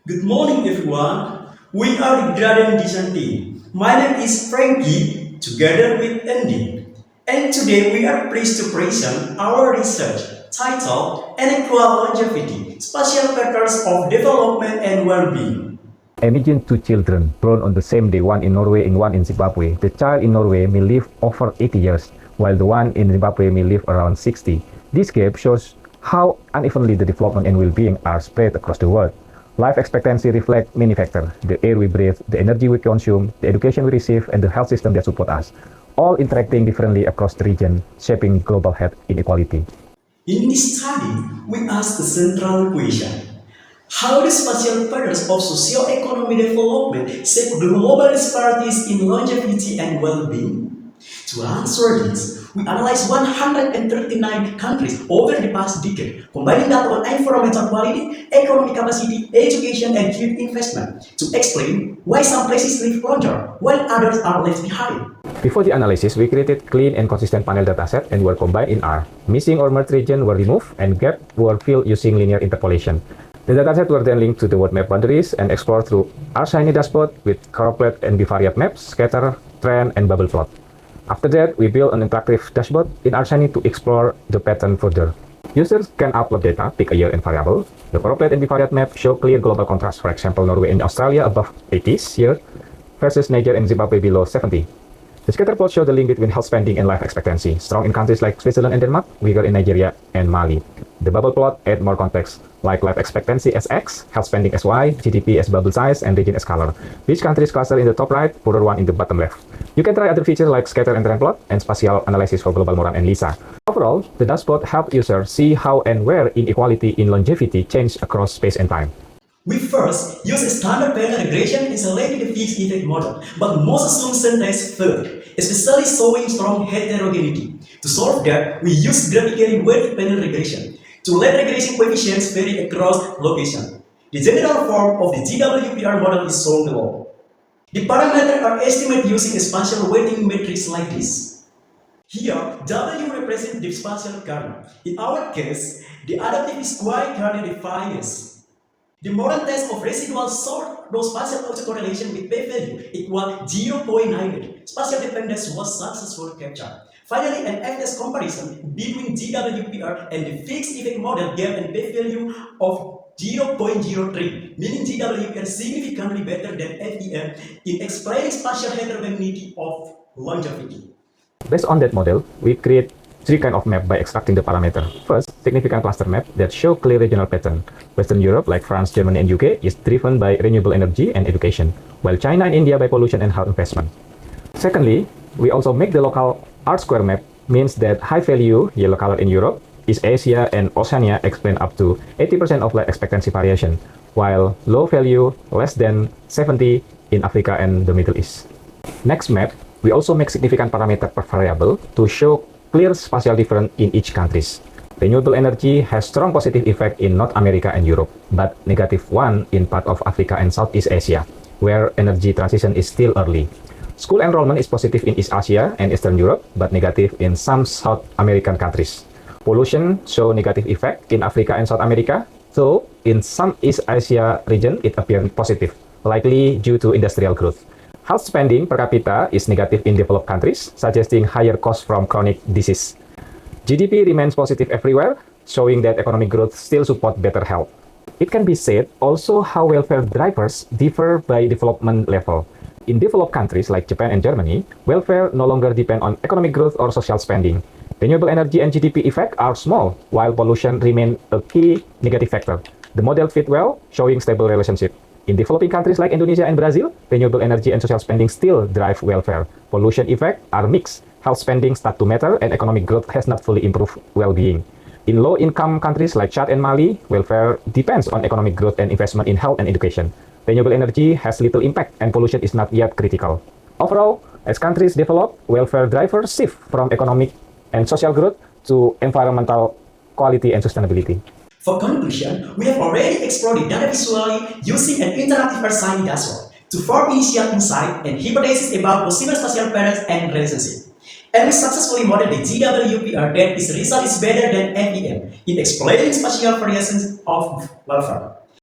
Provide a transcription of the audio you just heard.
Good morning, everyone. We are the Garden Design team. My name is Frankie, together with Andy. And today we are pleased to present our research titled Unequal Longevity, Spatial Patterns of Development and Well-being. Imagine two children born on the same day, one in Norway and one in Zimbabwe. The child in Norway may live over 80 years, while the one in Zimbabwe may live around 60. This gap shows how unevenly the development and well-being are spread across the world. Life expectancy reflects many factors: the air we breathe, the energy we consume, the education we receive, and the health system that support us, all interacting differently across the region, shaping global health inequality. In this study, we ask the central question: how do spatial patterns of socio-economic development shape global disparities in longevity and well-being? To answer this, we analyzed 139 countries over the past decade, combining data on environmental quality, economic capacity, education, and youth investment to explain why some places live longer while others are left behind. Before the analysis, we created clean and consistent panel dataset and were combined in R. Missing or merged regions were removed and gaps were filled using linear interpolation. The dataset were then linked to the world map boundaries and explored through ASA dashboard with choropleth and bivariate maps, scatter, trend, and bubble plot. After that, we built an interactive dashboard in Arsani to explore the pattern further. Users can upload data, pick a year and variable. The choropleth and bivariate map show clear global contrast. For example, Norway and Australia above 80s year versus Niger and Zimbabwe below 70. The scatter plot show the link between health spending and life expectancy, strong in countries like Switzerland and Denmark, weaker in Nigeria and Mali. The bubble plot add more context, like life expectancy as X, health spending as Y, GDP as bubble size, and region as color. Which countries cluster in the top right, poorer one in the bottom left. You can try other features like scatter and trend plot and spatial analysis for global Moran and Lisa. Overall, the dashboard helps users see how and where inequality in longevity change across space and time. We first use a standard panel regression in selecting the fixed effect model, but most assumption tests failed, especially showing strong heterogeneity. To solve that, we use graphically weighted panel regression to let regression coefficients vary across locations. The general form of the GWPR model is shown below. The parameters are estimated using a spatial weighting matrix like this. Here, W represents the spatial kernel. In our case, the adaptive square kernel defines. The modern test of residual short row spatial autocorrelation with p-value equal 0.98. Spatial dependence was successfully captured. Finally, an F-test comparison between GWPR and the fixed effect model gave a p-value of 0.03, meaning GWPR significantly better than FEM in explaining spatial heterogeneity of longevity. Based on that model, we create three kinds of map by extracting the parameter. First, significant cluster map that show clear regional pattern. Western Europe, like France, Germany, and UK, is driven by renewable energy and education, while China and India by pollution and health investment. Secondly, we also make the local R-square map, means that high value, yellow color in Europe, is Asia and Oceania explain up to 80% of life expectancy variation, while low value, less than 70 in Africa and the Middle East. Next map, we also make significant parameter per variable to show clear spatial difference in each countries. Renewable energy has strong positive effect in North America and Europe, but negative one in part of Africa and Southeast Asia, where energy transition is still early. School enrollment is positive in East Asia and Eastern Europe, but negative in some South American countries. Pollution show negative effect in Africa and South America, though in some East Asia region it appears positive, likely due to industrial growth. Health spending per capita is negative in developed countries, suggesting higher costs from chronic disease. GDP remains positive everywhere, showing that economic growth still supports better health. It can be said also how welfare drivers differ by development level. In developed countries like Japan and Germany, welfare no longer depends on economic growth or social spending. Renewable energy and GDP effect are small, while pollution remains a key negative factor. The model fit well, showing stable relationship. In developing countries like Indonesia and Brazil, renewable energy and social spending still drive welfare. Pollution effects are mixed. Health spending start to matter, and economic growth has not fully improved well-being. In low-income countries like Chad and Mali, welfare depends on economic growth and investment in health and education. Renewable energy has little impact, and pollution is not yet critical. Overall, as countries develop, welfare drivers shift from economic and social growth to environmental quality and sustainability. For conclusion, we have already explored the data visually using an interactive Arsani dashboard to form initial insight and hypotheses about possible spatial patterns and relationships. And we successfully modeled the GWPR that its result is better than FEM in explaining spatial variations of welfare.